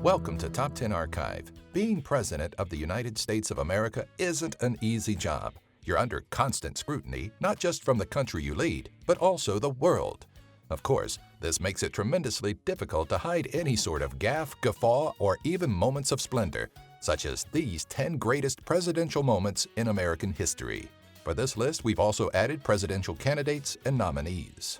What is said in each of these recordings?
Welcome to Top 10 Archive. Being President of the United States of America isn't an easy job. You're under constant scrutiny, not just from the country you lead, but also the world. Of course, this makes it tremendously difficult to hide any sort of gaffe, guffaw, or even moments of splendor, such as these 10 greatest presidential moments in American history. For this list, we've also added presidential candidates and nominees.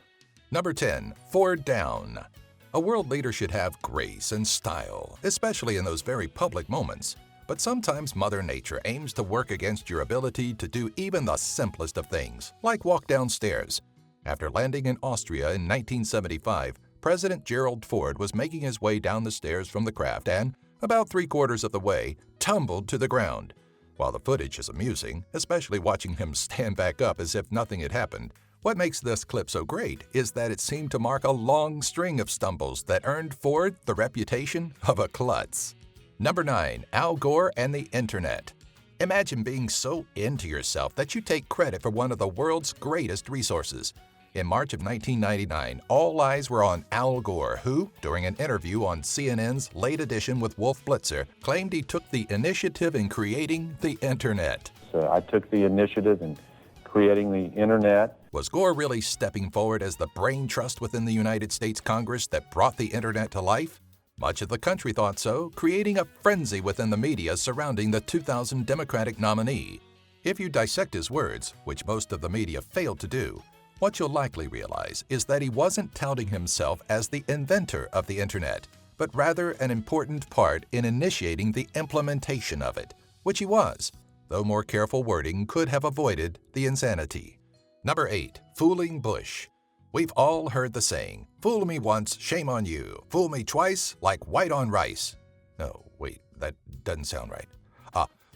Number 10, Ford down. A world leader should have grace and style, especially in those very public moments. But sometimes Mother Nature aims to work against your ability to do even the simplest of things, like walk downstairs. After landing in Austria in 1975, President Gerald Ford was making his way down the stairs from the craft and, about 3/4 of the way, tumbled to the ground. While the footage is amusing, especially watching him stand back up as if nothing had happened, what makes this clip so great is that it seemed to mark a long string of stumbles that earned Ford the reputation of a klutz. Number 9, Al Gore and the Internet. Imagine being so into yourself that you take credit for one of the world's greatest resources. In March of 1999, all eyes were on Al Gore, who, during an interview on CNN's Late Edition with Wolf Blitzer, claimed he took the initiative in creating the Internet. I took the initiative in creating the Internet. Was Gore really stepping forward as the brain trust within the United States Congress that brought the Internet to life? Much of the country thought so, creating a frenzy within the media surrounding the 2000 Democratic nominee. If you dissect his words, which most of the media failed to do, what you'll likely realize is that he wasn't touting himself as the inventor of the Internet, but rather an important part in initiating the implementation of it, which he was, though more careful wording could have avoided the insanity. Number 8, Fooling Bush. We've all heard the saying, fool me once, shame on you. Fool me twice, like white on rice. No, wait, that doesn't sound right.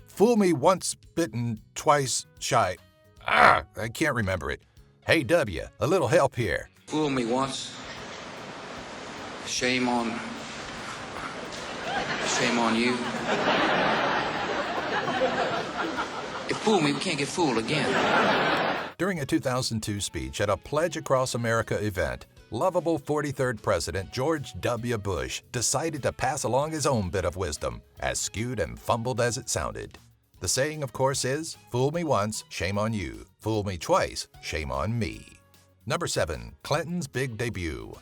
Fool me once bitten, twice shy. I can't remember it. Hey, W, a little help here. Fool me once, shame on you. If fool me, we can't get fooled again. During a 2002 speech at a Pledge Across America event, lovable 43rd President George W. Bush decided to pass along his own bit of wisdom, as skewed and fumbled as it sounded. The saying, of course, is, fool me once, shame on you. Fool me twice, shame on me. Number 7, Clinton's big debut.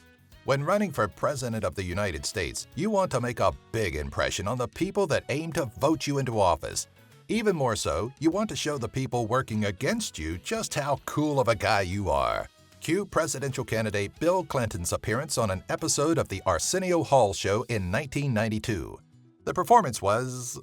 When running for President of the United States, you want to make a big impression on the people that aim to vote you into office. Even more so, you want to show the people working against you just how cool of a guy you are. Cue presidential candidate Bill Clinton's appearance on an episode of the Arsenio Hall Show in 1992. The performance was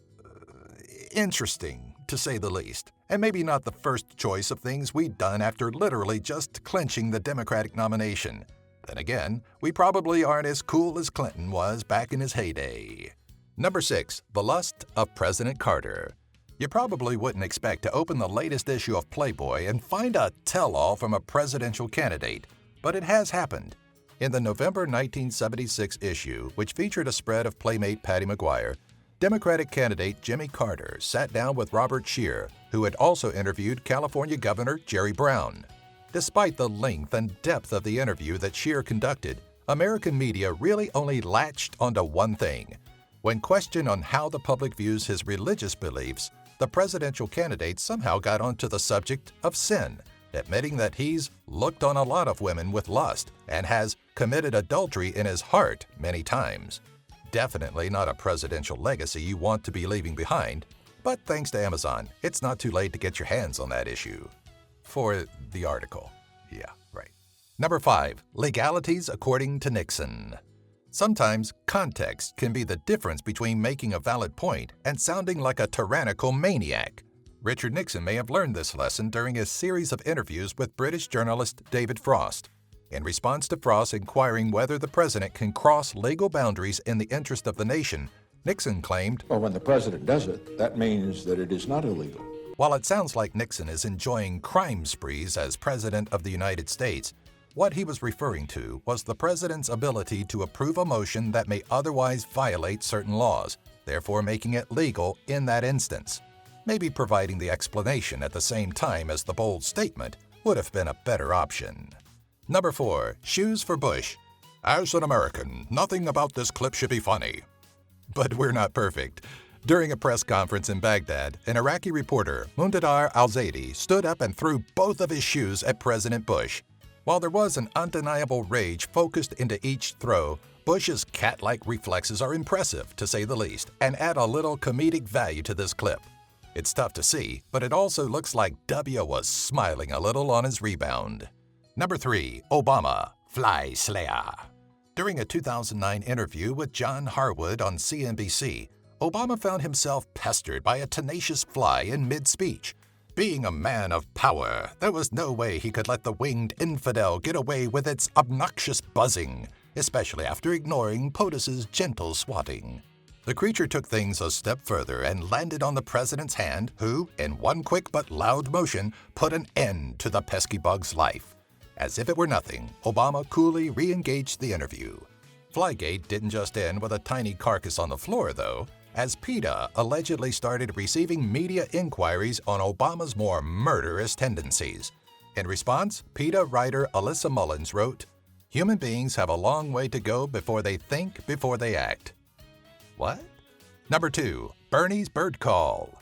interesting, to say the least, and maybe not the first choice of things we'd done after literally just clinching the Democratic nomination. Then again, we probably aren't as cool as Clinton was back in his heyday. Number 6, The Lust of President Carter. You probably wouldn't expect to open the latest issue of Playboy and find a tell-all from a presidential candidate, but it has happened. In the November 1976 issue, which featured a spread of Playmate Patty McGuire, Democratic candidate Jimmy Carter sat down with Robert Scheer, who had also interviewed California Governor Jerry Brown. Despite the length and depth of the interview that Scheer conducted, American media really only latched onto one thing. When questioned on how the public views his religious beliefs, the presidential candidate somehow got onto the subject of sin, admitting that he's looked on a lot of women with lust and has committed adultery in his heart many times. Definitely not a presidential legacy you want to be leaving behind, but thanks to Amazon, it's not too late to get your hands on that issue. For the article. Yeah, right. Number 5, Legalities according to Nixon. Sometimes context can be the difference between making a valid point and sounding like a tyrannical maniac. Richard Nixon may have learned this lesson during a series of interviews with British journalist David Frost. In response to Frost inquiring whether the president can cross legal boundaries in the interest of the nation, Nixon claimed, "Well, when the president does it, that means that it is not illegal." While it sounds like Nixon is enjoying crime sprees as President of the United States, what he was referring to was the president's ability to approve a motion that may otherwise violate certain laws, therefore making it legal in that instance. Maybe providing the explanation at the same time as the bold statement would have been a better option. Number 4, Shoes for Bush. As an American, nothing about this clip should be funny. But we're not perfect. During a press conference in Baghdad, an Iraqi reporter, Mundadar al-Zaidi, stood up and threw both of his shoes at President Bush. While there was an undeniable rage focused into each throw, Bush's cat-like reflexes are impressive, to say the least, and add a little comedic value to this clip. It's tough to see, but it also looks like W was smiling a little on his rebound. Number 3. Obama, Fly Slayer. During a 2009 interview with John Harwood on CNBC, Obama found himself pestered by a tenacious fly in mid-speech. Being a man of power, there was no way he could let the winged infidel get away with its obnoxious buzzing, especially after ignoring POTUS's gentle swatting. The creature took things a step further and landed on the president's hand, who, in one quick but loud motion, put an end to the pesky bug's life. As if it were nothing, Obama coolly re-engaged the interview. Flygate didn't just end with a tiny carcass on the floor, though, as PETA allegedly started receiving media inquiries on Obama's more murderous tendencies. In response, PETA writer Alyssa Mullins wrote, "Human beings have a long way to go before they think, before they act." What? Number 2. Bernie's Birdcall.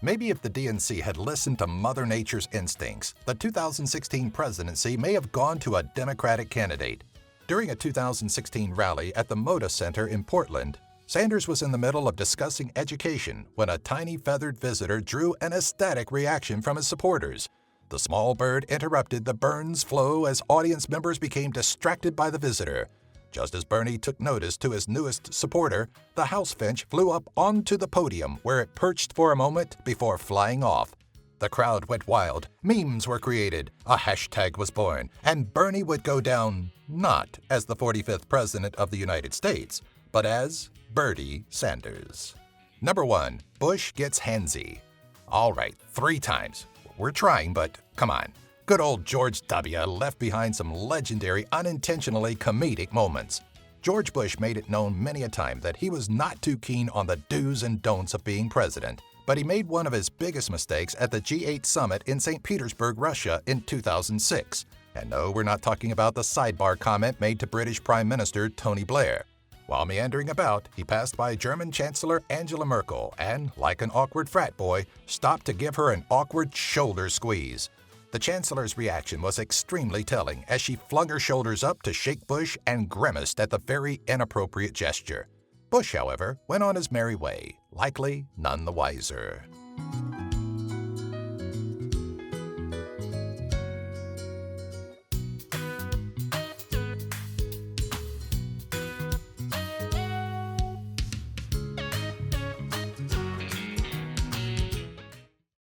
Maybe if the DNC had listened to Mother Nature's instincts, the 2016 presidency may have gone to a Democratic candidate. During a 2016 rally at the Moda Center in Portland, Sanders was in the middle of discussing education when a tiny feathered visitor drew an ecstatic reaction from his supporters. The small bird interrupted the Burns flow as audience members became distracted by the visitor. Just as Bernie took notice to his newest supporter, the house finch flew up onto the podium where it perched for a moment before flying off. The crowd went wild, memes were created, a hashtag was born, and Bernie would go down not as the 45th President of the United States, but as Bertie Sanders. Number 1. Bush gets Handsy. All right, 3 times. We're trying, but come on. Good old George W. left behind some legendary, unintentionally comedic moments. George Bush made it known many a time that he was not too keen on the do's and don'ts of being president, but he made one of his biggest mistakes at the G8 summit in St. Petersburg, Russia in 2006. And no, we're not talking about the sidebar comment made to British Prime Minister Tony Blair. While meandering about, he passed by German Chancellor Angela Merkel and, like an awkward frat boy, stopped to give her an awkward shoulder squeeze. The Chancellor's reaction was extremely telling as she flung her shoulders up to shake Bush and grimaced at the very inappropriate gesture. Bush, however, went on his merry way, likely none the wiser.